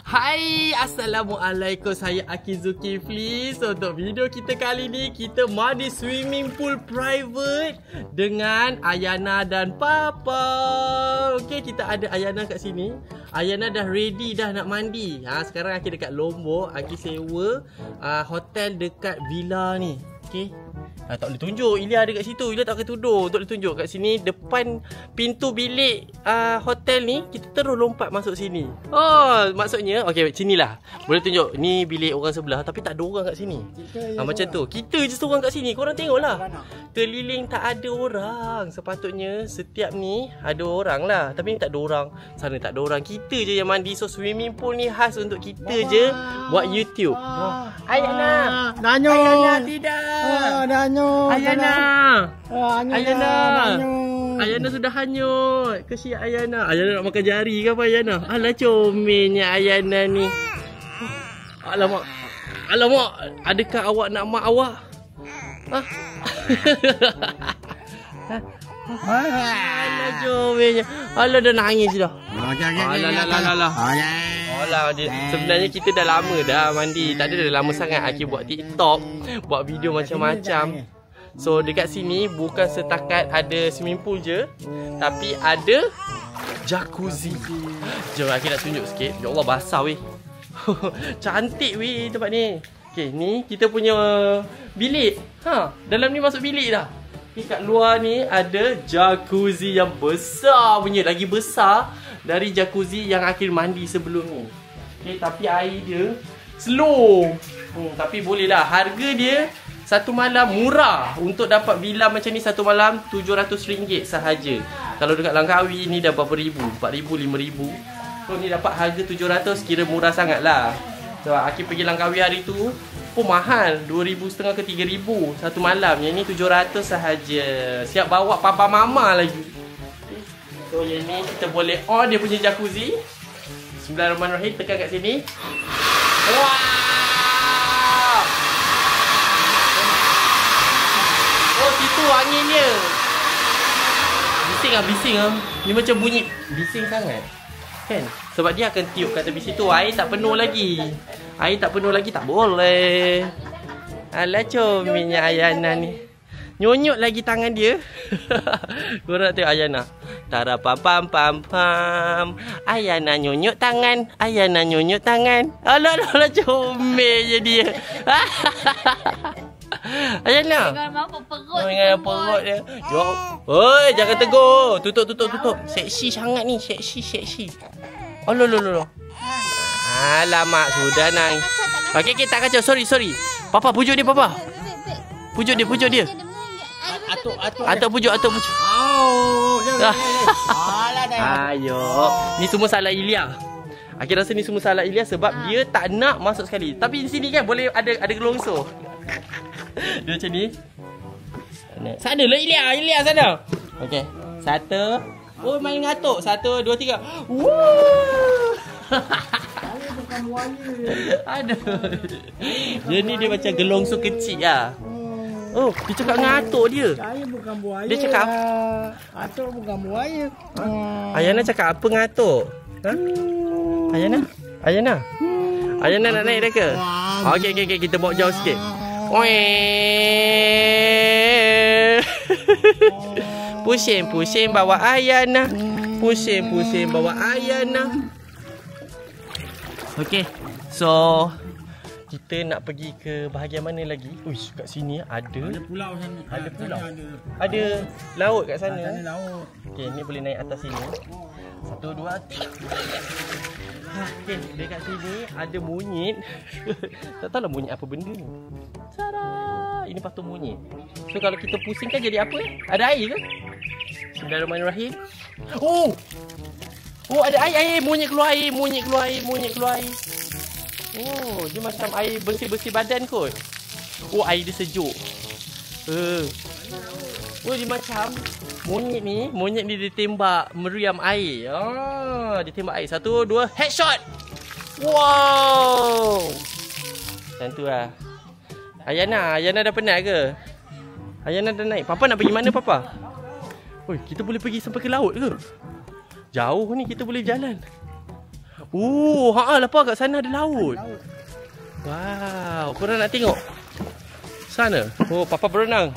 Hai, Assalamualaikum. Saya Aki Zulkifli. So, untuk video kita kali ni, kita mandi swimming pool private dengan Ayana dan Papa. Okey, kita ada Ayana kat sini. Ayana dah ready dah nak mandi. Sekarang Aki dekat Lombok. Aki sewa hotel dekat villa ni. Okey. Tak boleh tunjuk. Ilya ada kat situ. Ilya tak boleh tudung. Tak boleh tunjuk. Kat sini depan pintu bilik hotel ni, kita terus lompat masuk sini. Oh, maksudnya okey, sinilah. Boleh tunjuk. Ni bilik orang sebelah tapi tak ada orang kat sini. Macam tu. Kita je seorang kat sini. Korang tengoklah. Keliling tak ada orang. Sepatutnya setiap ni ada orang lah. Tapi ni tak ada orang. Sana tak ada orang. Kita je yang mandi. So swimming pool ni khas untuk kita je buat YouTube. Ayana. Danyo. Ayana tidak. Danyo. Ayana. Ayana. Ayana sudah hanyut. Kesian Ayana. Ayana nak makan jari ke apa Ayana? Alah comelnya Ayana ni. Alamak. Alamak. Adakah awak nak mak awak? Alah comelnya. Alah dah nangis dah. Alah. Alah, sebenarnya kita dah lama dah mandi. Tak ada dah lama sangat Aki buat TikTok, buat video macam-macam. So dekat sini bukan setakat ada swimming pool je, tapi ada jacuzzi. Jom Aki nak tunjuk sikit. Ya Allah, basah weh. Cantik weh tempat ni. Okay, ni kita punya bilik. Dalam ni masuk bilik dah. Okay, kat luar ni ada jacuzzi yang besar punya. Lagi besar dari jacuzzi yang Aki mandi sebelum ni. Okay, tapi air dia slow. Tapi boleh lah. Harga dia satu malam murah. Untuk dapat villa macam ni satu malam RM700 sahaja. Kalau dekat Langkawi ni dah berapa ribu? 4,000, 5,000. So ni dapat harga 700, kira murah sangat lah. So Aki pergi Langkawi hari tu pun mahal, 2,500 ke 3,000 satu malam. Yang ni 700 sahaja. Siap bawa papa mama lagi. So yang ni kita boleh on dia punya jacuzzi. Bismillahirrahmanirrahim. Tekan kat sini. Wow! Oh, situ anginnya. Bising ah. Ni macam bunyi bising sangat. Kan? Sebab dia akan tiup kat tepi situ. Air tak penuh lagi. Air tak penuh lagi tak boleh. Alah comelnya Ayana ni. Nyonyot lagi tangan dia. Korang nak tengok Ayana. Tara pam pam pam pam. Ayana nyonyot tangan. Ayana nyonyot tangan. Alah comel je dia. Ayana. Jangan perut dia. Oi, jangan tegur. Tutup. Seksi sangat ni. Seksi. Alah. Alamak, sudah nang. Okey, tak kacau. Sorry. Papa pujuk dia, Papa. Pujuk dia. Atuk pujuk. Ayo. Ni semua salah Ilya. Aki rasa ni semua salah Ilya sebab dia tak nak masuk sekali. Tapi di sini kan boleh ada gelongsor. Dia macam ni. Sana lah Ilya sana. Okey. 1. Oh, main ngatuk. 1, 2, 3. Woo! Saya bukan buaya. Aduh. Dia ni dia macam gelongsor kecil lah. Oh, dia cakap dengan atuk dia. Saya bukan buaya. Dia cakap atuk bukan buaya. Ayana cakap apa dengan atuk? Ayana nak naik dah ke? Okey, kita bawa jauh sikit. Pusing bawa Ayana. Pusing bawa Ayana. Okey. So kita nak pergi ke bahagian mana lagi? Uish, kat sini ada pulau sana. Ada pulau. Ada laut kat sana. Ada laut. Okey, ni boleh naik atas sini. 1, 2. Okey, dekat sini ada monyet. Tak tahulah monyet apa benda ni. Tada! Ini patung monyet. So kalau kita pusingkan jadi apa? Ada air ke? Bismillahirrahmanirrahim. Oh, ada air. Monyet keluar air. Oh, dia macam air bersih-bersih badan kot. Oh, air dia sejuk. Oh, dia macam monyet ni dia tembak meriam air. Dia tembak air. 1, 2, headshot. Wow. Macam tu lah. Ayana dah penat ke? Ayana dah naik. Papa nak pergi mana, Papa? Oi, kita boleh pergi sampai ke laut ke? Jauh ni kita boleh jalan. Lapar kat sana ada laut. Laut. Wow, korang nak tengok? Sana. Papa berenang.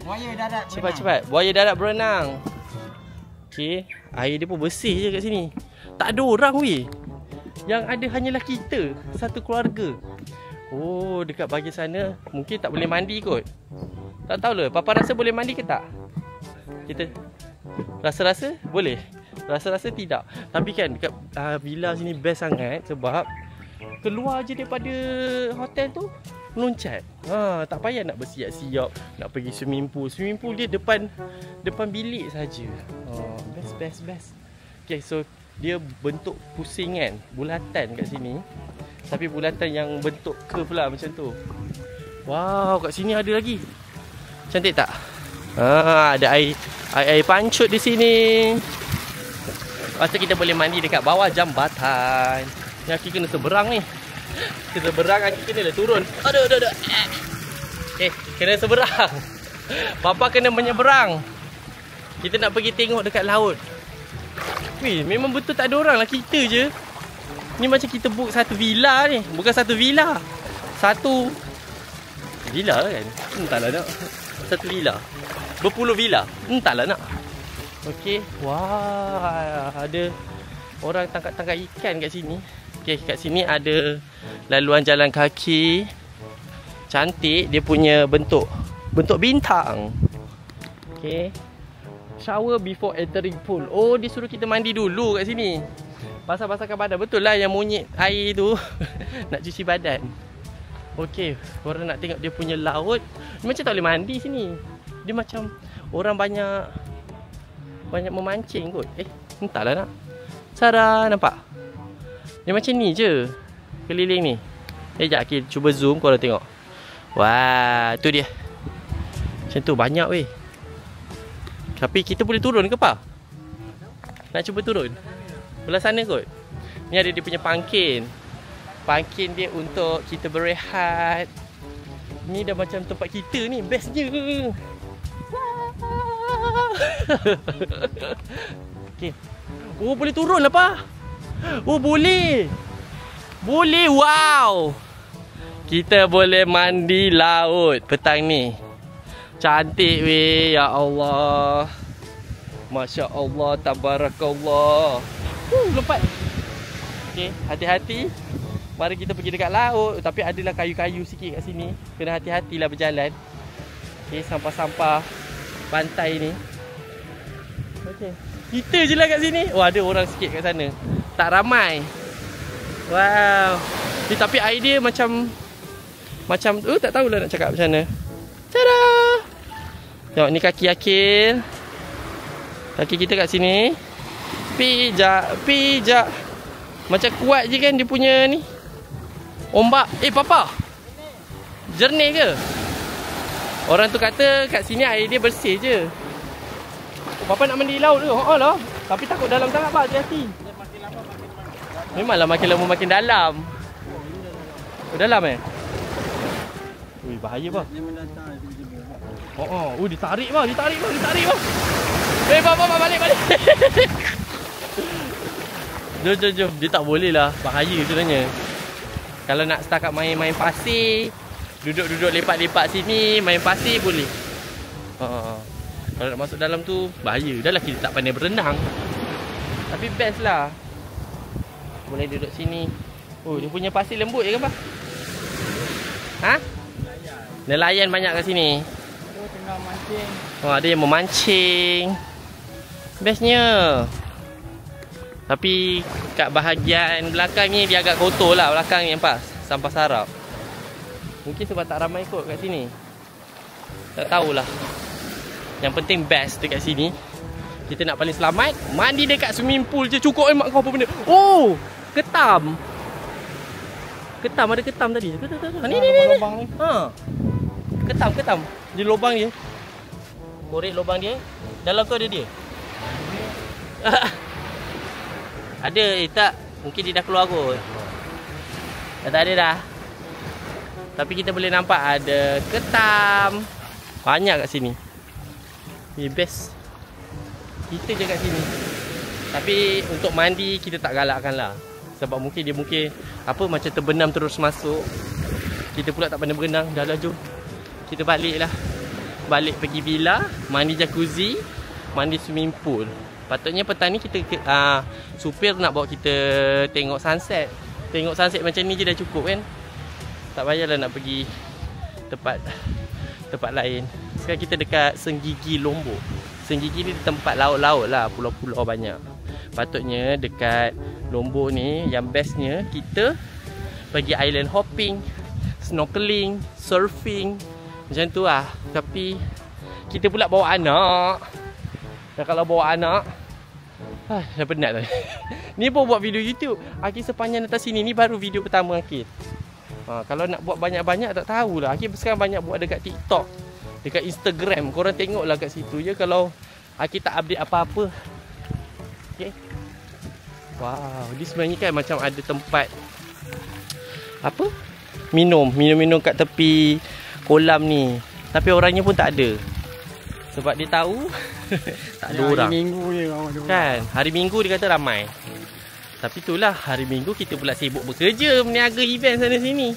Buaya darat. Cepat. Buaya darat berenang. Okey, air dia pun bersih je kat sini. Tak ada orang weh. Yang ada hanyalah kita, satu keluarga. Dekat bahagian sana mungkin tak boleh mandi kot. Tak tahulah, Papa rasa boleh mandi ke tak? Kita rasa-rasa boleh. Rasa-rasa tidak. Tapi kan dekat villa sini best sangat sebab keluar je daripada hotel tu loncat. Tak payah nak bersiap-siap nak pergi swimming pool. Swimming pool dia depan bilik saja. Best. Okay, so dia bentuk pusing kan, bulatan kat sini. Tapi bulatan yang bentuk curve lah macam tu. Wow, kat sini ada lagi. Cantik tak? Ada air pancut di sini. Lepas tu kita boleh mandi dekat bawah jambatan. Ni Aki kena seberang ni. Kita seberang, Aki kena turun. Aduh. Kena seberang. Papa kena menyeberang. Kita nak pergi tengok dekat laut. Wih, memang betul tak ada orang lah, kita je. Ni macam kita book satu villa ni. Bukan satu villa, satu villa kan. Entahlah nak. Satu villa, berpuluh villa. Entahlah nak. Okey. Wah, ada orang tangkap ikan kat sini. Okey, kat sini ada laluan jalan kaki. Cantik, dia punya bentuk bintang. Okey. Shower before entering pool. Dia suruh kita mandi dulu kat sini. Basah-basahkan badan. Betul lah yang monyet air tu nak cuci badan. Okey, korang nak tengok dia punya laut. Dia macam tak boleh mandi sini. Dia macam orang banyak memancing kot. Entahlah nak. Sarah, nampak? Dia macam ni je keliling ni. Sekejap, okay, cuba zoom korang tengok. Wah, tu dia. Macam tu, banyak weh. Tapi kita boleh turun ke apa? Nak cuba turun? Belah sana kot. Ni ada dia punya pangkin. Pangkin dia untuk kita berehat. Ni dah macam tempat kita ni. Bestnya. Okay. Boleh turun lah pa. Boleh. Boleh, wow. Kita boleh mandi laut petang ni. Cantik weh, ya Allah. Masya Allah, tabarakallah. Lompat. Okay, hati-hati. Mari kita pergi dekat laut. Tapi adalah kayu-kayu sikit kat sini. Kena hati-hatilah berjalan. Okay, sampah-sampah pantai ni. Okay, kita je lah kat sini. Ada orang sikit kat sana. Tak ramai. Wow. Tapi air dia macam tak tahulah nak cakap macam mana. Tada! Tengok ni kaki Akil. Kaki kita kat sini. Pijak. Macam kuat je kan dia punya ni. Ombak. Papa. Jernih ke? Orang tu kata kat sini air dia bersih je. Papa nak mandi laut ke? Lah. Tapi takut dalam sangat pak, hati-hati. Memanglah makin lama makin dalam. Dalam Ui, bahaya bah. Ditarik bah. Papa balik. Jom. Dia tak boleh lah. Bahaya sebenarnya. Kalau nak setakat main pasir, duduk lepak-lepak sini, main pasir boleh. Kalau nak masuk dalam tu bahaya. Dah lah kita tak pandai berenang. Tapi best lah. Boleh duduk sini. Dia punya pasir lembut je kan, Pak? Nelayan banyak kat sini. Tengah mancing. Ada yang memancing. Bestnya. Tapi kat bahagian belakang ni dia agak kotor lah. Belakang ni nampak sampah sarap. Mungkin sebab tak ramai kot kat sini. Tak tahulah. Yang penting best dekat sini. Kita nak paling selamat, mandi dekat swimming pool je. Cukup mak kau apa benda. Ketam. Ada ketam tadi. Ni. Ketam. Di lubang dia. Korek lubang dia. Dalam tu ada dia. Ada, tak. Mungkin dia dah keluar kot. Tak ada dah. Tapi kita boleh nampak ada ketam. Banyak kat sini. Best. Kita je kat sini. Tapi untuk mandi kita tak galakkan lah. Sebab mungkin dia apa macam terbenam terus masuk. Kita pula tak pandai berenang. Dah lah, jom kita balik lah. Balik pergi villa, mandi jacuzzi, mandi swimming pool. Patutnya petang ni kita supir nak bawa kita tengok sunset. Tengok sunset macam ni je dah cukup kan. Tak payahlah nak pergi tempat lain. Sekarang kita dekat Senggigi, Lombok. Senggigi ni tempat laut-laut lah, pulau-pulau banyak. Patutnya dekat Lombok ni yang bestnya kita pergi island hopping, snorkeling, surfing, macam tu lah. Tapi kita pula bawa anak. Dan kalau bawa anak dah penat tadi. Ni pun buat video YouTube. Akid sepanjang atas sini ni baru video pertama Akid. Kalau nak buat banyak-banyak tak tahulah. Akid sekarang banyak buat dekat TikTok, dekat Instagram. Korang tengoklah kat situ je kalau Akid tak update apa-apa. Okay. Wow, ni sebenarnya kan macam ada tempat apa? Minum kat tepi kolam ni. Tapi orangnya pun tak ada. Sebab dia tahu tak ada orang. Hari Minggu je kan. Hari Minggu dia kata ramai. Tapi itulah, hari Minggu kita pula sibuk bekerja, meniaga event sana sini.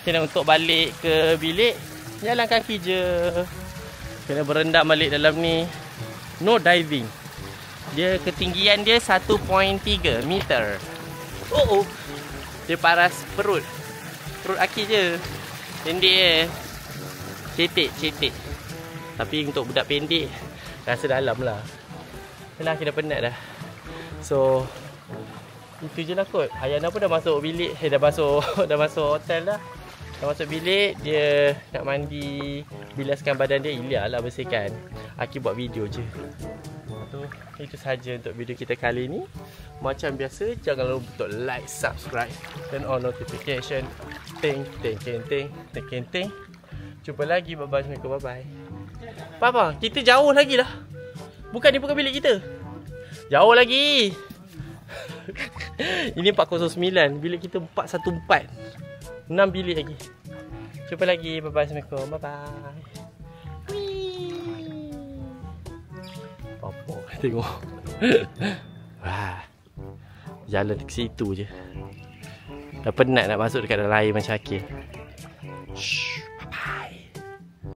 Kena untuk balik ke bilik, jalan kaki je. Kena berendam balik dalam ni. No diving. Dia ketinggian dia 1.3 meter. Oh. Dia paras perut. Perut Akid je. Pendek je. Cetek. Tapi untuk budak pendek rasa dalam lah. Yalah, kita penat dah. So itu je lah kot. Ayana pun dah masuk bilik. Dah masuk hotel dah. Dah masuk bilik. Dia nak mandi, bilaskan badan dia. Ilah lah bersihkan. Akid buat video je. Itu sahaja untuk video kita kali ni. Macam biasa, jangan lupa untuk like, subscribe, turn on notification. Ting. Jumpa lagi. Bye-bye. Assalamualaikum. Bye-bye. Papa, kita jauh lagi lah. Bukan ni bukan bilik kita. Jauh lagi. Ini 409. Bilik kita 414. 6 bilik lagi. Jumpa lagi. Bye-bye. Assalamualaikum. Bye-bye. Papa, tengok. Wah. Jalan ke situ je. Dah penat nak masuk dekat dalam air macam Akid. Shh.